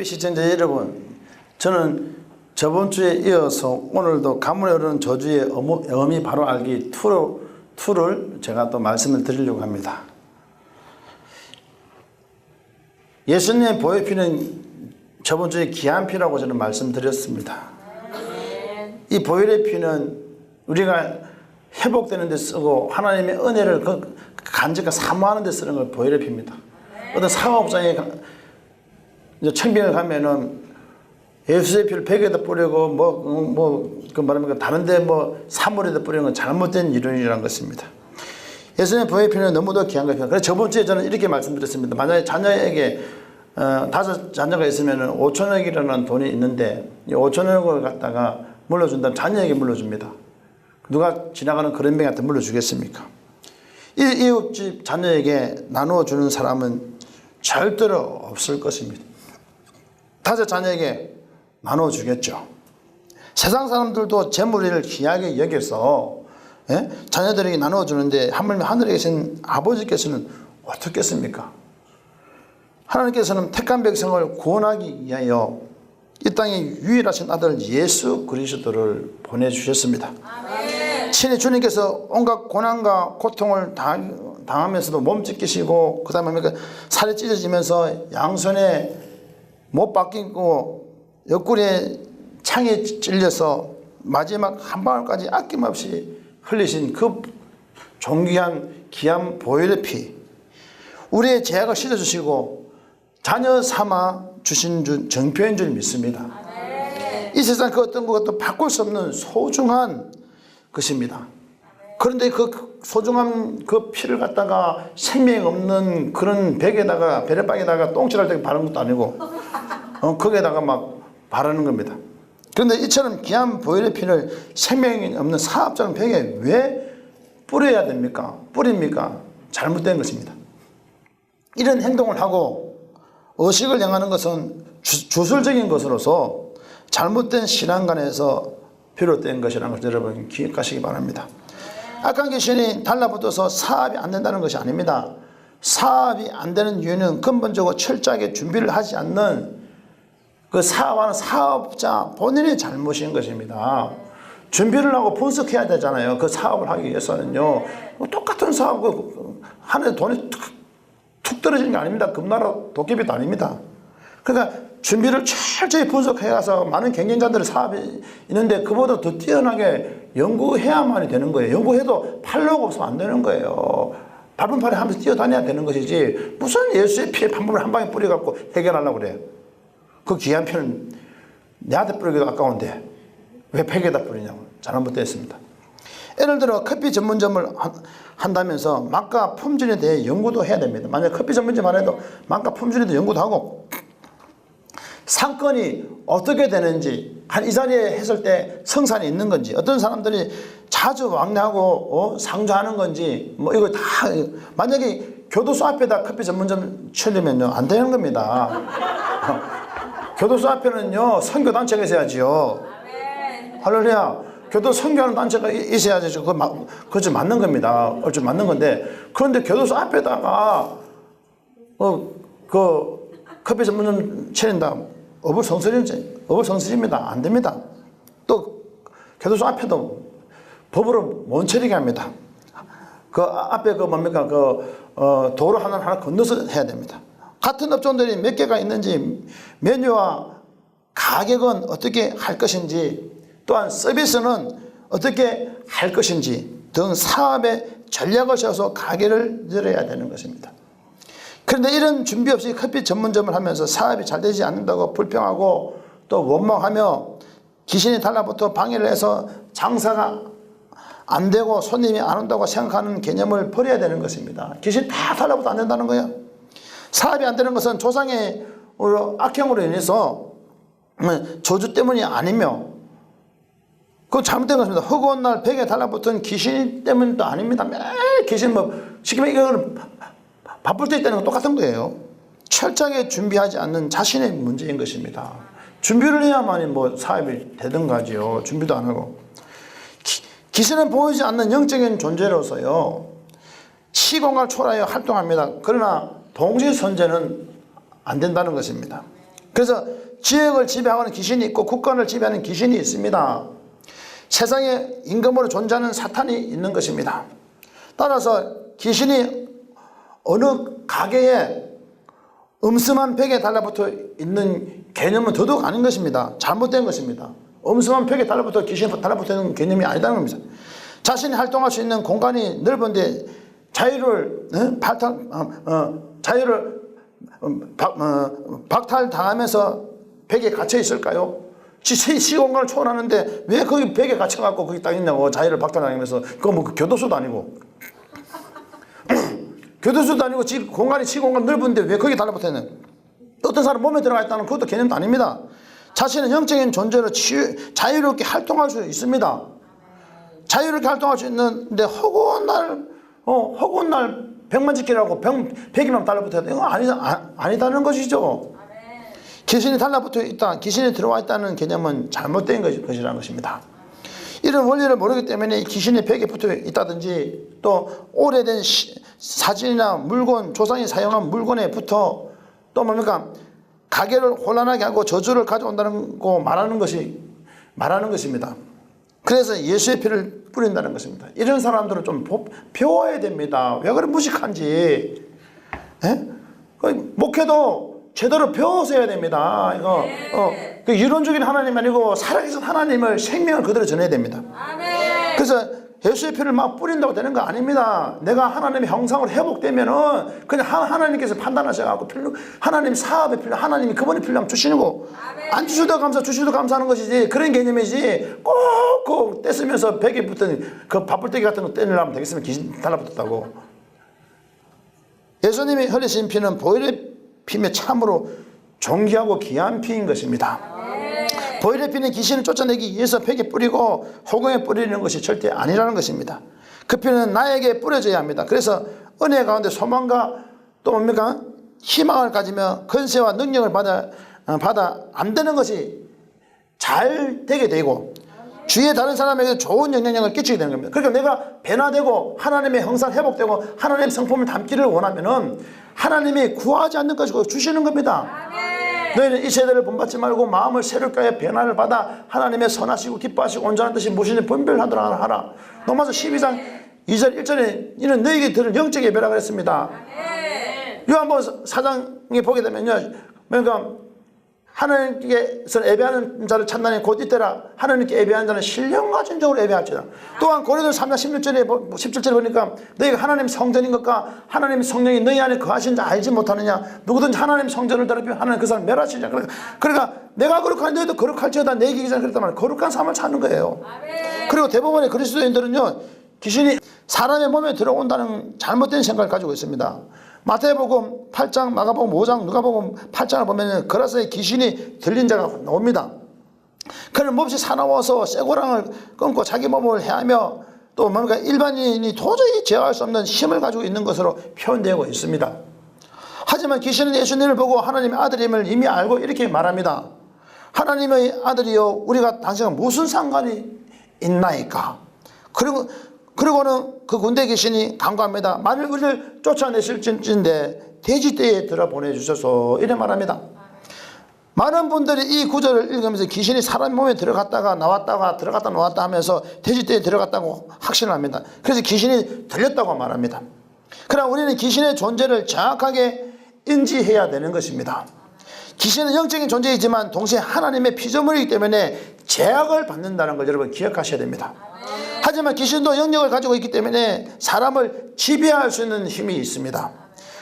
시청자 여러분, 저는 저번 주에 이어서 오늘도 가문에 오르는 저주의 어미 바로 알기 2를 제가 또 말씀을 드리려고 합니다. 예수님의 보혈피는 저번 주에 귀한 피라고 저는 말씀드렸습니다. 이 보혈의 피는 우리가 회복되는 데 쓰고 하나님의 은혜를 간직과 사모하는 데 쓰는 걸 보혈의 피입니다. 어떤 사업장에 청빙을 가면은 예수의 피를 벽에다 뿌리고 그 말하면 다른데 사물에다 뿌리는 건 잘못된 이론이라는 것입니다. 예수님의 보혈의 피는 너무도 귀한 것입니다. 그래서 저번 주에 저는 이렇게 말씀드렸습니다. 만약에 자녀에게 5 자녀가 있으면 5천억이라는 돈이 있는데 이 5천억을 갖다가 물려준다면 자녀에게 물려줍니다. 누가 지나가는 그런 명한테 물려주겠습니까? 이웃집 자녀에게 나누어 주는 사람은 절대로 없을 것입니다. 5 자녀에게 나누어 주겠죠. 세상 사람들도 재물을 귀하게 여겨서 자녀들에게 나누어 주는데 하물며 하늘에 계신 아버지께서는 어떻겠습니까? 하나님께서는 택한 백성을 구원하기 위하여 이 땅에 유일하신 아들 예수 그리스도를 보내주셨습니다. 아멘. 친히 주님께서 온갖 고난과 고통을 당하면서도 몸 찢기시고 그 다음에 살이 찢어지면서 양손에 못 박히고 옆구리에 창에 찔려서 마지막 한 방울까지 아낌없이 흘리신 그 존귀한 귀한 보혈의 피, 우리의 죄악을 씻어주시고 자녀 삼아 주신 정표인 줄 믿습니다. 이 세상 그 어떤 것도 바꿀 수 없는 소중한 것입니다. 그런데 그 소중한 그 피를 갖다가 생명 없는 그런 벽에다가 베레빵에다가 똥칠할 때 바르는 것도 아니고 거기에다가 막 바르는 겁니다. 그런데 이처럼 귀한 보혈의 피를 생명이 없는 사업장 벽에 왜 뿌려야 됩니까? 뿌립니까? 잘못된 것입니다. 이런 행동을 하고 의식을 행하는 것은 주술적인 것으로서 잘못된 신앙관에서 비롯된 것이라는 것을 여러분 기억하시기 바랍니다. 악한 귀신이 달라붙어서 사업이 안 된다는 것이 아닙니다. 사업이 안 되는 이유는 근본적으로 철저하게 준비를 하지 않는 그 사업하는 사업자 본인의 잘못인 것입니다. 준비를 하고 분석해야 되잖아요. 그 사업을 하기 위해서는요. 똑같은 사업 하는데 돈이 툭 떨어지는 게 아닙니다. 금나라 도깨비도 아닙니다. 그러니까 준비를 철저히 분석해 가서 많은 경쟁자들의 사업이 있는데 그보다 더 뛰어나게 연구해야만이 되는 거예요. 연구해도 팔로가 없으면 안 되는 거예요. 밟은 팔에 하면서 뛰어다녀야 되는 것이지 무슨 예수의 피에 판물을 한 방에 뿌려갖고 해결하려고 그래요. 그 귀한 피는 내한테 뿌리기도 아까운데 왜 팩에다 뿌리냐고. 잘못됐습니다. 예를 들어 커피 전문점을 한다면서 맛과 품질에 대해 연구도 해야 됩니다. 만약 커피 전문점 안 해도 맛과 품질에 대해 연구도 하고 상권이 어떻게 되는지 이 자리에 했을 때 성산이 있는 건지 어떤 사람들이 자주 왕래하고 상주하는 건지 이거 다 만약에 교도소 앞에다 커피 전문점 치려면요 안 되는 겁니다. 교도소 앞에는요 선교단체가 있어야지요. 할렐루야. 교도 선교하는 단체가 있어야지 그거 좀 맞는 겁니다. 얼추 맞는 건데 그런데 교도소 앞에다가 그 커피 전문점 차린다. 어불성설입니다. 안 됩니다. 또 교도소 앞에도 법으로 못 차리게 합니다. 그 앞에 도로 하나 건너서 해야 됩니다. 같은 업종들이 몇 개가 있는지 메뉴와 가격은 어떻게 할 것인지 또한 서비스는 어떻게 할 것인지 등 사업의 전략을 세워서 가게를 열어야 되는 것입니다. 그런데 이런 준비 없이 커피 전문점을 하면서 사업이 잘 되지 않는다고 불평하고 또 원망하며 귀신이 달라붙어 방해를 해서 장사가 안 되고 손님이 안 온다고 생각하는 개념을 버려야 되는 것입니다. 귀신이 다 달라붙어 안 된다는 거예요. 사업이 안 되는 것은 조상의 악행으로 인해서 저주 때문이 아니며 그건 잘못된 것입니다. 허구한 날 벽에 달라붙은 귀신 때문도 아닙니다. 매일 귀신 쉽게 말해 이거는 바쁠 때 있다는 건 똑같은 거예요. 철저하게 준비하지 않는 자신의 문제인 것입니다. 준비를 해야만이 사업이 되든가지요. 준비도 안 하고. 귀신은 보이지 않는 영적인 존재로서요. 시공을 초월하여 활동합니다. 그러나 동시 선제는 안 된다는 것입니다. 그래서 지역을 지배하는 귀신이 있고 국가를 지배하는 귀신이 있습니다. 세상에 임금으로 존재하는 사탄이 있는 것입니다. 따라서 귀신이 어느 가게에 음습한 벽에 달라붙어 있는 개념은 더더욱 아닌 것입니다. 잘못된 것입니다. 음습한 벽에 달라붙어 귀신이 달라붙어 있는 개념이 아니다는 겁니다. 자신이 활동할 수 있는 공간이 넓은데 자유를 박탈당하면서 벽에 갇혀 있을까요? 시공간을 초월하는데 왜 거기 벽에 갇혀갖고 거기 딱 있냐고. 자유를 박탈당하면서. 그거 뭐 교도소도 아니고 교도소도 아니고 공간이 시공간 넓은데 왜 거기 달라붙어 있는. 어떤 사람 몸에 들어가 있다는 그것도 개념도 아닙니다. 자신은 영적인 존재로 자유롭게 활동할 수 있습니다. 자유롭게 활동할 수 있는데 허구한 날 벽만 지키라고 벽에만 달라붙어야 돼. 이거 아니다는 것이죠. 귀신이 달라붙어 있다, 귀신이 들어와 있다는 개념은 잘못된 것이라는 것입니다. 이런 원리를 모르기 때문에 귀신이 벽에 붙어 있다든지 또 오래된 사진이나 물건, 조상이 사용한 물건에 붙어 또 뭡니까? 가게를 혼란하게 하고 저주를 가져온다는 거 말하는 것입니다. 그래서 예수의 피를 뿌린다는 것입니다. 이런 사람들은 좀 배워야 됩니다. 왜 그렇게 무식한지. 목회도 제대로 배워서 해야 됩니다. 이거 그 이론적인 하나님이 아니고 살아계신 하나님을 생명을 그대로 전해야 됩니다. 그래서 예수의 피를 막 뿌린다고 되는 거 아닙니다. 내가 하나님의 형상으로 회복되면은 그냥 하나님께서 판단하셔갖고 하나님 사업에 필요, 하나님이 그분이 필요하면 주시는 거. 안 주셔도 감사, 주셔도 감사하는 것이지. 그런 개념이지. 꼭 떼쓰면서 벽에 붙은 그 바쁠때기 같은 거 떼내려면 되겠으면 귀신 달라붙었다고. 예수님이 흘리신 피는 보혈의 피며 참으로 존귀하고 귀한 피인 것입니다. 보혈의 피는 귀신을 쫓아내기 위해서 벽에 뿌리고 허공에 뿌리는 것이 절대 아니라는 것입니다. 그 피는 나에게 뿌려져야 합니다. 그래서 은혜 가운데 소망과 또 뭡니까? 희망을 가지며 권세와 능력을 받아 안 되는 것이 잘 되게 되고 주위의 다른 사람에게 좋은 영향력을 끼치게 되는 겁니다. 그러니까 내가 변화되고 하나님의 형상 회복되고 하나님의 성품을 담기를 원하면은 하나님이 구하지 않는 것이고 주시는 겁니다. 너희는 이 세대를 본받지 말고 마음을 새롭게 하여 변화를 받아 하나님의 선하시고 기뻐하시고 온전한 뜻이 무엇인지 분별하도록 하라. 로마서 12장 2절 1절에 이는 너희에게 들은 영적 예배라 그랬습니다. 요한복음 4장에 보게 되면요, 그러니까 하나님께서 예배하는 자를 찾나니 곧 이때라. 하나님께 예배하는 자는 신령과 진정으로 예배할지라. 또한 고린도서 3장 17절에 보니까 너희가 하나님 성전인 것과 하나님 성령이 너희 안에 거하신 자 알지 못하느냐. 누구든지 하나님 성전을 더럽히면 하나님 그 사람 멸하시냐. 그러니까 내가 거룩한 너희도 거룩할지어다. 내 얘기 전에 그랬단 말이에요. 거룩한 삶을 사는 거예요. 그리고 대부분의 그리스도인들은요, 귀신이 사람의 몸에 들어온다는 잘못된 생각을 가지고 있습니다. 마태복음 8장, 마가복음 5장, 누가복음 8장을 보면 거라사에 귀신이 들린 자가 나옵니다. 그는 몹시 사나워서 쇠고랑을 끊고 자기 몸을 해하며 또 뭔가 일반인이 도저히 제어할 수 없는 힘을 가지고 있는 것으로 표현되고 있습니다. 하지만 귀신은 예수님을 보고 하나님의 아들임을 이미 알고 이렇게 말합니다. 하나님의 아들이여 우리가 당신과 무슨 상관이 있나이까. 그리고는 그 군대 귀신이 간구합니다. 만일 우리를 쫓아내실진데 돼지떼에 들어 보내주셔서 이래 말합니다. 많은 분들이 이 구절을 읽으면서 귀신이 사람 몸에 들어갔다가 나왔다가 들어갔다 나왔다 하면서 돼지떼에 들어갔다고 확신을 합니다. 그래서 귀신이 들렸다고 말합니다. 그러나 우리는 귀신의 존재를 정확하게 인지해야 되는 것입니다. 귀신은 영적인 존재이지만 동시에 하나님의 피조물이기 때문에 제약을 받는다는 걸 여러분 기억하셔야 됩니다. 하지만 귀신도 영역을 가지고 있기 때문에 사람을 지배할 수 있는 힘이 있습니다.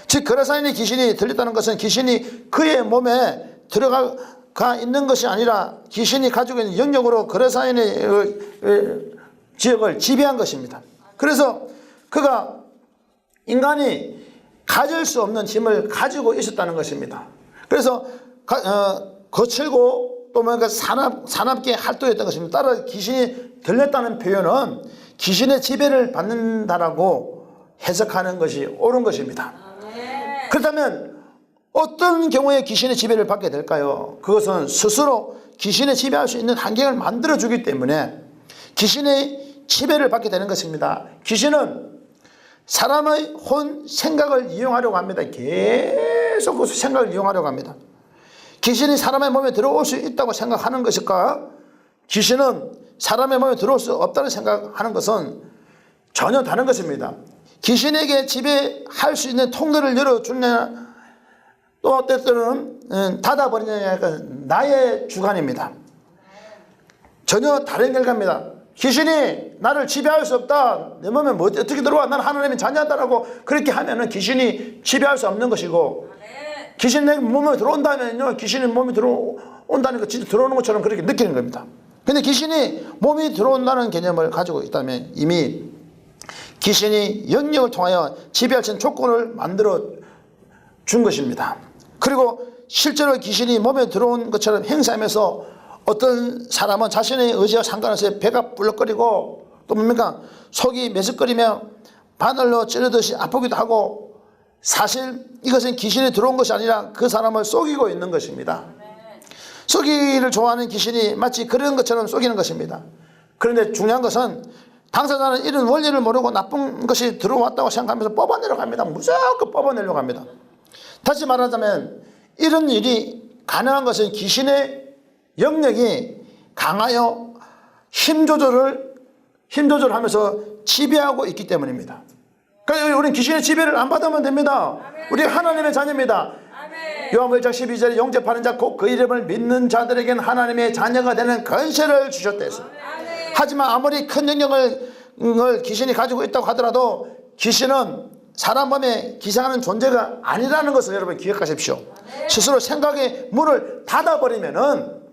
즉 거라사인의 귀신이 들렸다는 것은 귀신이 그의 몸에 들어가 있는 것이 아니라 귀신이 가지고 있는 영역으로 거라사인의 지역을 지배한 것입니다. 그래서 그가 인간이 가질 수 없는 힘을 가지고 있었다는 것입니다. 그래서 거칠고 또 뭔가 사납게 활동했던 것입니다. 따라 귀신이 들렸다는 표현은 귀신의 지배를 받는다라고 해석하는 것이 옳은 것입니다. 그렇다면 어떤 경우에 귀신의 지배를 받게 될까요? 그것은 스스로 귀신의 지배할 수 있는 환경을 만들어주기 때문에 귀신의 지배를 받게 되는 것입니다. 귀신은 사람의 생각을 이용하려고 합니다. 계속 그 생각을 이용하려고 합니다. 귀신이 사람의 몸에 들어올 수 있다고 생각하는 것일까? 귀신은 사람의 몸에 들어올 수 없다고 생각하는 것은 전혀 다른 것입니다. 귀신에게 지배할 수 있는 통로를 열어주느냐 또 때때로는 닫아버리느냐가 나의 주관입니다. 전혀 다른 결과입니다. 귀신이 나를 지배할 수 없다. 내 몸에 뭐 어떻게 들어와? 나는 하나님의 자녀다라고 그렇게 하면은 귀신이 지배할 수 없는 것이고, 귀신이 내 몸에 들어온다면요, 귀신이 몸에 들어온다는 거 진짜 들어오는 것처럼 그렇게 느끼는 겁니다. 근데 귀신이 몸이 들어온다는 개념을 가지고 있다면 이미 귀신이 영역을 통하여 지배할 수 있는 조건을 만들어 준 것입니다. 그리고 실제로 귀신이 몸에 들어온 것처럼 행사하면서 어떤 사람은 자신의 의지와 상관없이 배가 불럭거리고 또 뭡니까? 속이 메스꺼리며 바늘로 찌르듯이 아프기도 하고, 사실 이것은 귀신이 들어온 것이 아니라 그 사람을 속이고 있는 것입니다. 속이기를 좋아하는 귀신이 마치 그런 것처럼 속이는 것입니다. 그런데 중요한 것은 당사자는 이런 원리를 모르고 나쁜 것이 들어왔다고 생각하면서 뽑아내려고 합니다. 무조건 뽑아내려고 합니다. 다시 말하자면 이런 일이 가능한 것은 귀신의 영역이 강하여 힘 조절하면서 지배하고 있기 때문입니다. 그러니까 우리는 귀신의 지배를 안 받으면 됩니다. 우리 하나님의 자녀입니다. 요한복음 1장 12절에 영접하는 자 곧 그 이름을 믿는 자들에게는 하나님의 자녀가 되는 권세를 주셨대서. 하지만 아무리 큰 영역을 귀신이 가지고 있다고 하더라도 귀신은 사람 몸에 기생하는 존재가 아니라는 것을 여러분 기억하십시오. 스스로 생각의 문을 닫아버리면은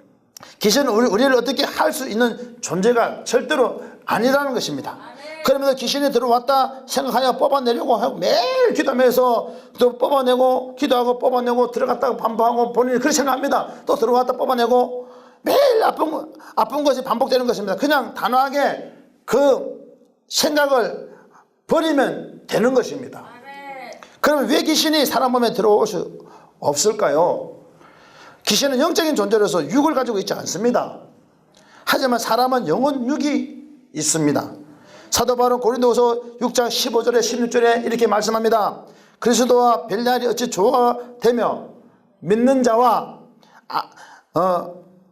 귀신은 우리를 어떻게 할 수 있는 존재가 절대로 아니라는 것입니다. 그러면서 귀신이 들어왔다 생각하여 뽑아내려고 하고 매일 기도하면서 또 뽑아내고 기도하고 뽑아내고 들어갔다가 반복하고 본인이 그렇게 생각합니다. 또 들어갔다 뽑아내고 매일 아픈 것이 반복되는 것입니다. 그냥 단호하게 그 생각을 버리면 되는 것입니다. 그러면 왜 귀신이 사람 몸에 들어올 수 없을까요? 귀신은 영적인 존재로서 육을 가지고 있지 않습니다. 하지만 사람은 영혼 육이 있습니다. 사도 바울은 고린도후서 6장 15절에 16절에 이렇게 말씀합니다. 그리스도와 벨레알이 어찌 조화되며 믿는 자와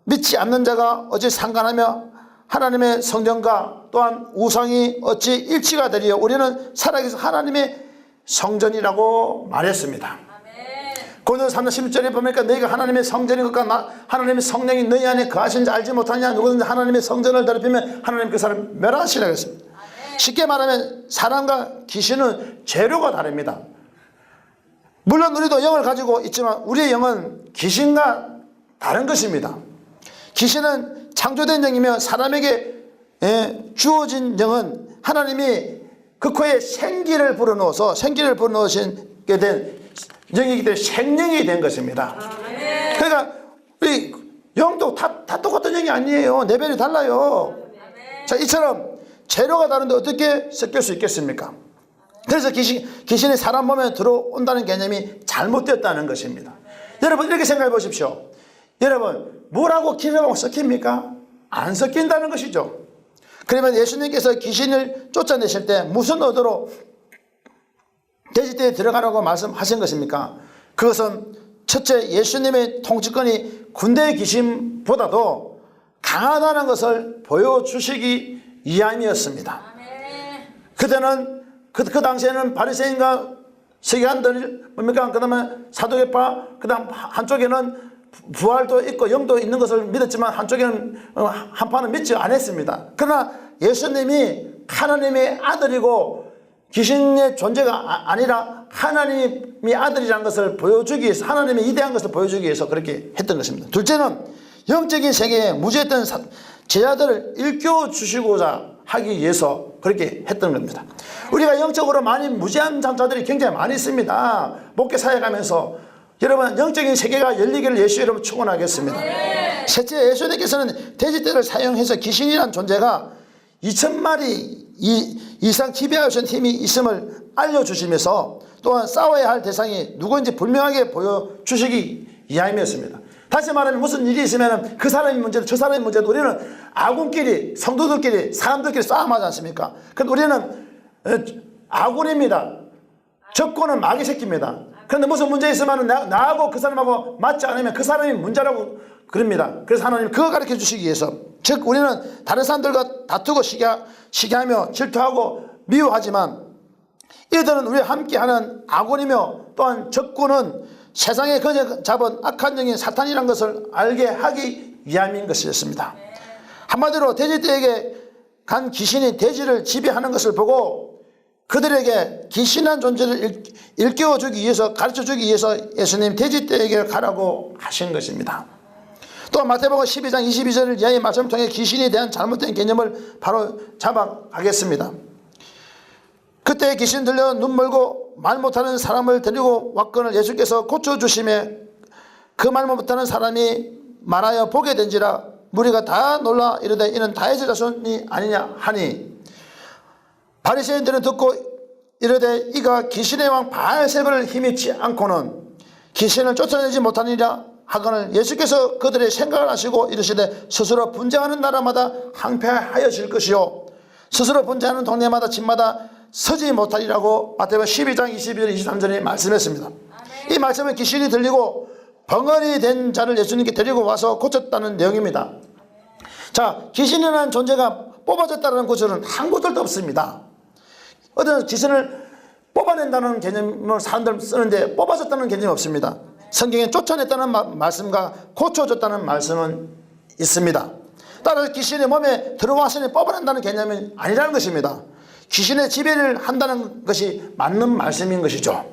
믿지 않는 자가 어찌 상관하며 하나님의 성전과 또한 우상이 어찌 일치가 되리요. 우리는 살아계신 하나님의 성전이라고 말했습니다. 고린도서 3장 16절에 보니까 너희가 하나님의 성전인 것과 하나님의 성령이 너희 안에 거하신지 알지 못하냐. 누구든지 하나님의 성전을 더럽히면 하나님 그 사람 멸하시라고 했습니다. 쉽게 말하면 사람과 귀신은 재료가 다릅니다. 물론 우리도 영을 가지고 있지만 우리의 영은 귀신과 다른 것입니다. 귀신은 창조된 영이며 사람에게 주어진 영은 하나님이 그 코에 생기를 불어넣으시게 된 영이기 때문에 생명이 된 것입니다. 그러니까 우리 영도 다 똑같은 영이 아니에요. 레벨이 달라요. 자, 이처럼 재료가 다른데 어떻게 섞일 수 있겠습니까? 그래서 귀신이 사람 몸에 들어온다는 개념이 잘못되었다는 것입니다. 여러분 이렇게 생각해 보십시오. 여러분 뭐라고 기름하고 섞입니까? 안 섞인다는 것이죠. 그러면 예수님께서 귀신을 쫓아내실 때 무슨 의도로 돼지떼에 들어가라고 말씀하신 것입니까? 그것은 첫째 예수님의 통치권이 군대의 귀신보다도 강하다는 것을 보여주시기 위함이었습니다. 그때는 그 당시에는 바리새인과 서기관들 뭡니까? 그다음에 사두개파, 그다음 한쪽에는 부활도 있고 영도 있는 것을 믿었지만 한쪽에는 한파는 믿지 않았습니다. 그러나 예수님이 하나님의 아들이고 귀신의 존재가 아니라 하나님의 아들이라는 것을 보여주기 위해서, 하나님의 위대한 것을 보여주기 위해서 그렇게 했던 것입니다. 둘째는 영적인 세계에 무죄했던 제자들을 일깨워주시고자 하기 위해서 그렇게 했던 겁니다. 우리가 영적으로 많이 무죄한 자들이 굉장히 많이 있습니다. 목회 사역하면서 여러분 영적인 세계가 열리기를 예수 이름으로 축원하겠습니다. 셋째, 예수님께서는 돼지떼를 사용해서 귀신이라는 존재가 2000마리 이상 지배하신 힘이 있음을 알려주시면서 또한 싸워야 할 대상이 누구인지 분명하게 보여주시기 위함이었습니다. 다시 말하면 무슨 일이 있으면 그 사람이 문제도 저 사람이 문제도 우리는 아군끼리, 성도들끼리, 사람들끼리 싸움하지 않습니까? 그런데 우리는 아군입니다. 적군은 마귀 새끼입니다. 그런데 무슨 문제 있으면 나하고 그 사람하고 맞지 않으면 그 사람이 문제라고 그럽니다. 그래서 하나님 그거 가르쳐 주시기 위해서, 즉 우리는 다른 사람들과 다투고 시기하며 질투하고 미워하지만 이들은 우리와 함께하는 아군이며 또한 적군은 세상에 거저 잡은 악한 영인 사탄이라는 것을 알게 하기 위함인 것이었습니다. 한마디로 돼지떼에게 간 귀신이 돼지를 지배하는 것을 보고 그들에게 귀신한 존재를 일깨워주기 위해서, 가르쳐주기 위해서 예수님 돼지떼에게 가라고 하신 것입니다. 또 마태복음 12장 22절을 이하의 말씀을 통해 귀신에 대한 잘못된 개념을 바로 잡아가겠습니다. 그때 귀신 들려 눈 멀고 말 못하는 사람을 데리고 왔거늘 예수께서 고쳐주심에 그 말 못하는 사람이 말하여 보게 된지라 무리가 다 놀라 이르되 이는 다윗의 자손이 아니냐 하니, 바리새인들은 듣고 이르되 이가 귀신의 왕 바알세바를 힘입지 않고는 귀신을 쫓아내지 못하니라 하거늘 예수께서 그들의 생각을 아시고 이르시되 스스로 분쟁하는 나라마다 항폐하여질 것이요 스스로 분쟁하는 동네마다 집마다 서지 못하리라고 마태복음 12장 22절 23절에 말씀했습니다. 이 말씀은 귀신이 들리고 벙어리 된 자를 예수님께 데리고 와서 고쳤다는 내용입니다. 자, 귀신이라는 존재가 뽑아졌다는 구절은 한 구절도 없습니다. 어떤 귀신을 뽑아낸다는 개념을 사람들 쓰는데 뽑아졌다는 개념이 없습니다. 성경에 쫓아냈다는 말씀과 고쳐줬다는 말씀은 있습니다. 따라서 귀신이 몸에 들어와서 뽑아낸다는 개념은 아니라는 것입니다. 귀신의 지배를 한다는 것이 맞는 말씀인 것이죠.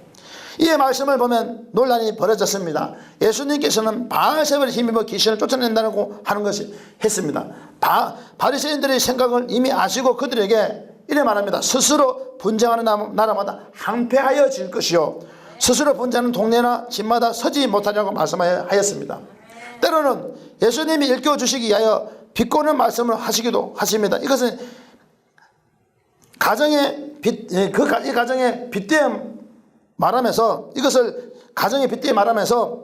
이 말씀을 보면 논란이 벌어졌습니다. 예수님께서는 바알세바를 힘입어 귀신을 쫓아낸다고 하는 것이 했습니다. 바리새인들의 생각을 이미 아시고 그들에게 이래 말합니다. 스스로 분쟁하는 나라마다 항폐하여질 것이요 스스로 분쟁하는 동네나 집마다 서지 못하냐고 말씀하였습니다. 때로는 예수님이 일깨워주시기 위하여 비꼬는 말씀을 하시기도 하십니다. 이것은 이 가정의 빗대어 말하면서, 이것을 가정의 빗대어 말하면서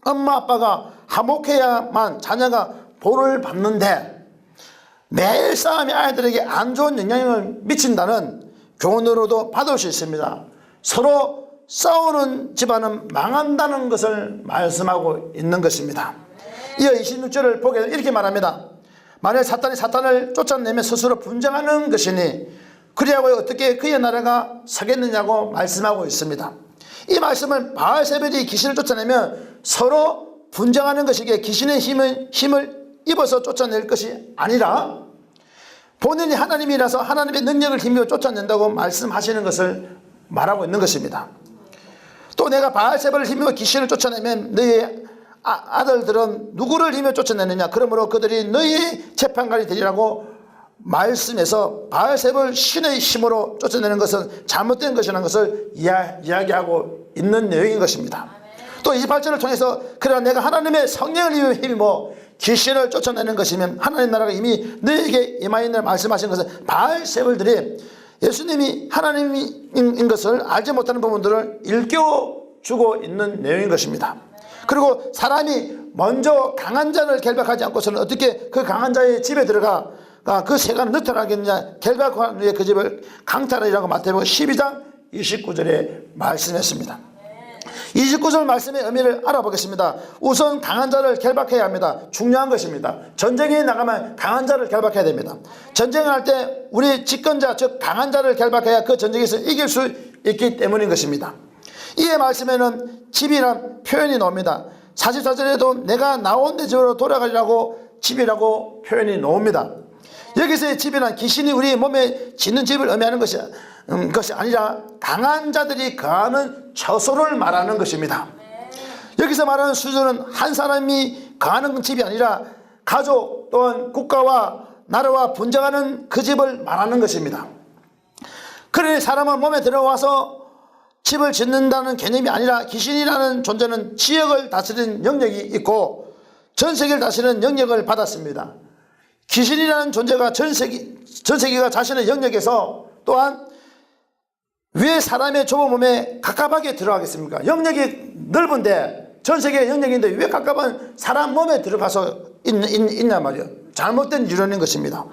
엄마 아빠가 화목해야만 자녀가 복을 받는데 매일 싸움이 아이들에게 안 좋은 영향을 미친다는 교훈으로도 받을 수 있습니다. 서로 싸우는 집안은 망한다는 것을 말씀하고 있는 것입니다. 이어 26절을 보게 되면 이렇게 말합니다. 만일 사탄이 사탄을 쫓아내면 스스로 분쟁하는 것이니 그리하고 어떻게 그의 나라가 서겠느냐고 말씀하고 있습니다. 이 말씀은 바알세바이 귀신을 쫓아내면 서로 분쟁하는 것이기에 귀신의 힘을 입어서 쫓아낼 것이 아니라 본인이 하나님이라서 하나님의 능력을 힘입어 쫓아낸다고 말씀하시는 것을 말하고 있는 것입니다. 또 내가 바알세바를 힘입어 귀신을 쫓아내면 너희의 아들들은 누구를 힘입어 쫓아내느냐, 그러므로 그들이 너희의 재판관이 되리라고 말씀에서 바알세바를 신의 힘으로 쫓아내는 것은 잘못된 것이라는 것을 이야기하고 있는 내용인 것입니다. 또 28절을 통해서 그러나 내가 하나님의 성령을 힘입어 귀신을 쫓아내는 것이면 하나님 나라가 이미 너희에게 임하였느라 말씀하신 것은 바알세바들이 예수님이 하나님인 것을 알지 못하는 부분들을 일깨워주고 있는 내용인 것입니다. 그리고 사람이 먼저 강한 자를 결박하지 않고서는 어떻게 그 강한 자의 집에 들어가 그 세간을 느타나겠느냐, 결박한 후에 그 집을 강탈하리라고 마태복음 12장 29절에 말씀했습니다. 29절 말씀의 의미를 알아보겠습니다. 우선 강한 자를 결박해야 합니다. 중요한 것입니다. 전쟁에 나가면 강한 자를 결박해야 됩니다. 전쟁을 할 때 우리 집권자, 즉 강한 자를 결박해야 그 전쟁에서 이길 수 있기 때문인 것입니다. 이에 말씀에는 집이란 표현이 나옵니다. 44절에도 내가 나온 데 집으로 돌아가리라고 집이라고 표현이 나옵니다. 여기서의 집이란 귀신이 우리 몸에 짓는 집을 의미하는 것이 아니라 강한 자들이 거하는 처소를 말하는 것입니다. 여기서 말하는 수준은 한 사람이 거하는 집이 아니라 가족 또한 국가와 나라와 분쟁하는 그 집을 말하는 것입니다. 그러니 사람은 몸에 들어와서 집을 짓는다는 개념이 아니라 귀신이라는 존재는 지역을 다스리는 영역이 있고 전 세계를 다스리는 영역을 받았습니다. 귀신이라는 존재가 전 세계가 자신의 영역에서 또한 왜 사람의 좁은 몸에 갑갑하게 들어가겠습니까? 영역이 넓은데, 전 세계의 영역인데 왜 갑갑한 사람 몸에 들어가서 있냐 말이에요. 잘못된 유론인 것입니다.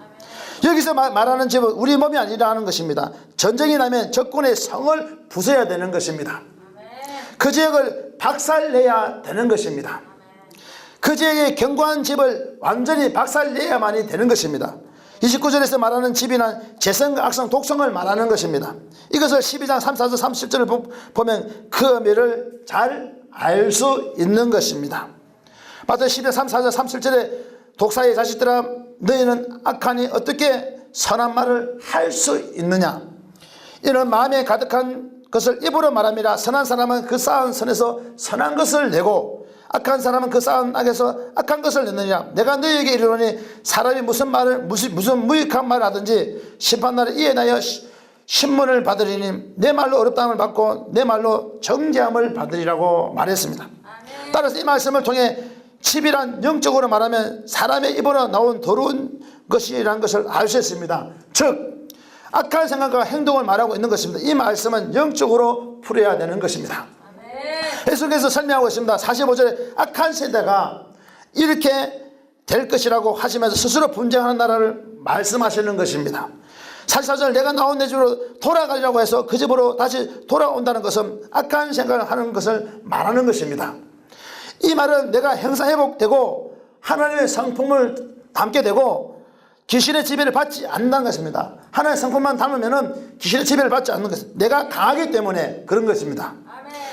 여기서 말하는 집은 우리 몸이 아니라는 것입니다. 전쟁이 나면 적군의 성을 부숴야 되는 것입니다. 그 지역을 박살내야 되는 것입니다. 그 지역의 견고한 집을 완전히 박살내야만이 되는 것입니다. 29절에서 말하는 집이란 재성과 악성, 독성을 말하는 것입니다. 이것을 12장 34절 37절을 보면 그 의미를 잘 알 수 있는 것입니다. 마태복음 12장 34절 37절에 독사의 자식들아 너희는 악하니 어떻게 선한 말을 할 수 있느냐. 이는 마음에 가득한 것을 입으로 말함이라. 선한 사람은 그 쌓은 선에서 선한 것을 내고 악한 사람은 그 쌓은 악에서 악한 것을 내느니라. 내가 너희에게 이르노니 사람이 무슨 무익한 말을 하든지 심판날에 이에 대하여 신문을 받으리니 내 말로 어렵다함을 받고 내 말로 정죄함을 받으리라고 말했습니다. 따라서 이 말씀을 통해 집이란 영적으로 말하면 사람의 입으로 나온 더러운 것이라는 것을 알 수 있습니다. 즉 악한 생각과 행동을 말하고 있는 것입니다. 이 말씀은 영적으로 풀어야 되는 것입니다. 예수께서 설명하고 있습니다. 45절에 악한 세대가 이렇게 될 것이라고 하시면서 스스로 분쟁하는 나라를 말씀하시는 것입니다. 44절 내가 나온 내 집으로 돌아가리라고 해서 그 집으로 다시 돌아온다는 것은 악한 생각을 하는 것을 말하는 것입니다. 이 말은 내가 형상회복되고 하나님의 성품을 담게 되고 귀신의 지배를 받지 않는다는 것입니다. 하나님의 성품만 담으면 귀신의 지배를 받지 않는 것입니다. 내가 강하기 때문에 그런 것입니다.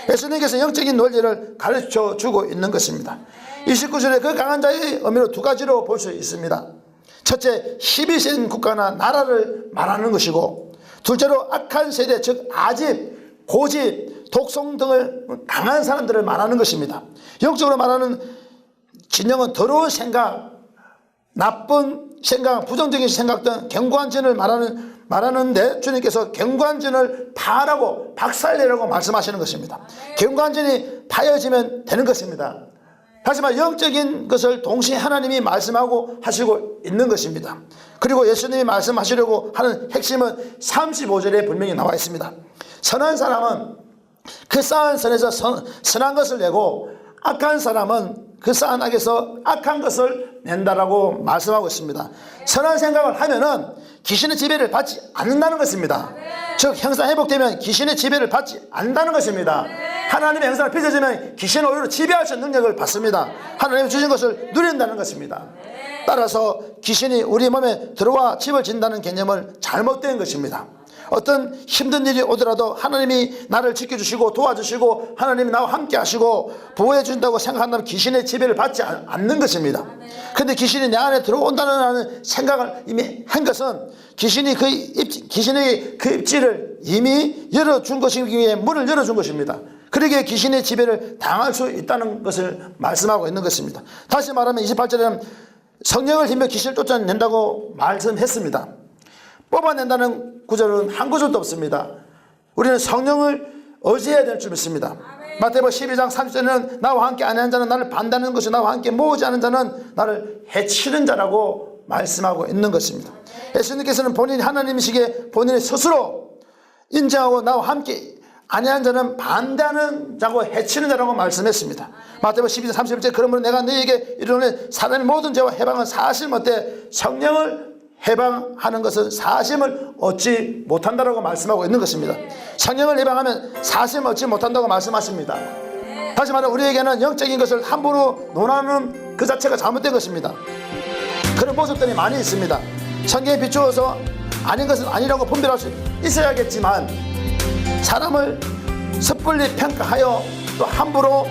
예수님께서 영적인 논리를 가르쳐 주고 있는 것입니다. 29절에 그 강한 자의 의미로 두 가지로 볼 수 있습니다. 첫째, 힘이 센 국가나 나라를 말하는 것이고, 둘째로 악한 세대, 즉 아집, 고집, 독성 등을 강한 사람들을 말하는 것입니다. 영적으로 말하는 진영은 더러운 생각, 나쁜 생각, 부정적인 생각 등 견고한 진을 말하는데 주님께서 견고한 진을 파라고 박살내라고 말씀하시는 것입니다. 견고한 진이 파여지면 되는 것입니다. 하지만 영적인 것을 동시에 하나님이 말씀하고 하시고 있는 것입니다. 그리고 예수님이 말씀하시려고 하는 핵심은 35절에 분명히 나와 있습니다. 선한 사람은 그 쌓은 선에서 선한 것을 내고 악한 사람은 그 쌓은 악에서 악한 것을 낸다라고 말씀하고 있습니다. 선한 생각을 하면은 귀신의 지배를 받지 않는다는 것입니다. 즉 형상 회복되면 귀신의 지배를 받지 않는다는 것입니다. 하나님의 형상을 빚어지면 귀신은 오히려 지배할 수 있는 능력을 받습니다. 하나님이 주신 것을 누린다는 것입니다. 따라서 귀신이 우리 몸에 들어와 집을 진다는 개념을 잘못된 것입니다. 어떤 힘든 일이 오더라도 하나님이 나를 지켜주시고 도와주시고 하나님이 나와 함께 하시고 보호해 준다고 생각한다면 귀신의 지배를 받지 않는 것입니다. 그런데 귀신이 내 안에 들어온다는 생각을 이미 한 것은 귀신의 그 입지를 이미 열어준 것이기에 문을 열어준 것입니다. 그러기에 귀신의 지배를 당할 수 있다는 것을 말씀하고 있는 것입니다. 다시 말하면 28절에는 성령을 힘입어 귀신을 쫓아낸다고 말씀했습니다. 뽑아낸다는 구절은 한 구절도 없습니다. 우리는 성령을 의지해야 될 줄 믿습니다. 마태복음 12장 30절에는 나와 함께 안 하는 자는 나를 반대하는 것이 나와 함께 모으지 않은 자는 나를 해치는 자라고 말씀하고 있는 것입니다. 예수님께서는 본인이 하나님이시기에 본인이 스스로 인정하고 나와 함께 아니한 자는 반대하는 자고 해치는 자라고 말씀했습니다. 마태복음 12장 31절 그러므로 내가 너희에게 이르노니 사람의 모든 죄와 해방은 사실 못해 성령을 해방하는 것은 사심을 얻지 못한다고 말씀하고 있는 것입니다. 성령을 해방하면 사심을 얻지 못한다고 말씀하십니다. 다시 말해 우리에게는 영적인 것을 함부로 논하는 그 자체가 잘못된 것입니다. 그런 모습들이 많이 있습니다. 성경에 비추어서 아닌 것은 아니라고 분별할 수 있어야겠지만 사람을 섣불리 평가하여 또 함부로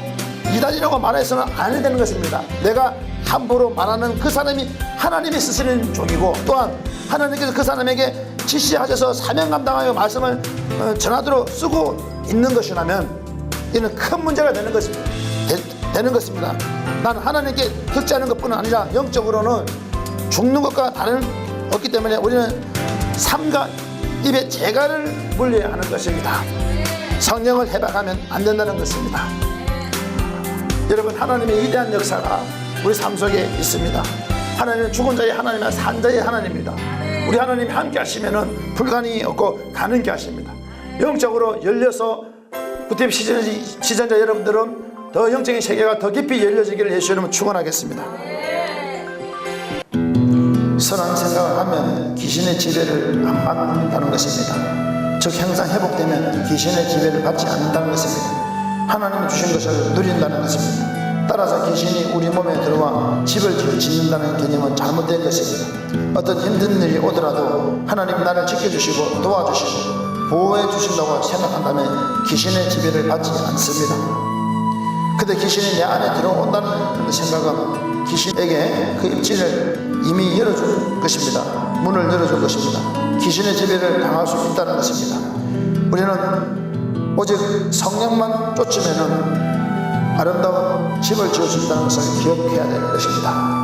이단이라고 말해서는 안 되는 것입니다. 내가 함부로 말하는 그 사람이 하나님이 쓰시는 종이고 또한 하나님께서 그 사람에게 지시하셔서 사명 감당하여 말씀을 전하도록 쓰고 있는 것이라면 이는 큰 문제가 되는 것입니다. 나는 하나님께 득지하는 것뿐 아니라 영적으로는 죽는 것과 다른 없기 때문에 우리는 삶과 입에 재갈을 물려야 하는 것입니다. 성령을 해방하면 안 된다는 것입니다. 여러분 하나님의 위대한 역사가 우리 삶 속에 있습니다. 하나님은 죽은 자의 하나님이나 산 자의 하나님입니다. 우리 하나님이 함께 하시면 불가능이 없고 가능케 하십니다. 영적으로 열려서 부팀 시청자 여러분들은 더 영적인 세계가 더 깊이 열려지기를 예수 이름으로 축원하겠습니다. 선한 생각을 하면 귀신의 지배를 안 받는다는 것입니다. 즉 형상 회복되면 귀신의 지배를 받지 않는다는 것입니다. 하나님이 주신 것을 누린다는 것입니다. 따라서 귀신이 우리 몸에 들어와 집을 짓는다는 개념은 잘못된 것입니다. 어떤 힘든 일이 오더라도 하나님이 나를 지켜주시고 도와주시고 보호해 주신다고 생각한다면 귀신의 지배를 받지 않습니다. 근데 귀신이 내 안에 들어온다는 생각은 귀신에게 그 입지를 이미 열어줄 것입니다. 문을 열어줄 것입니다. 귀신의 지배를 당할 수 있다는 것입니다. 우리는 오직 성령만 쫓으면 아름다운 집을 지을 수 있다는 것을 기억해야 되는 것입니다.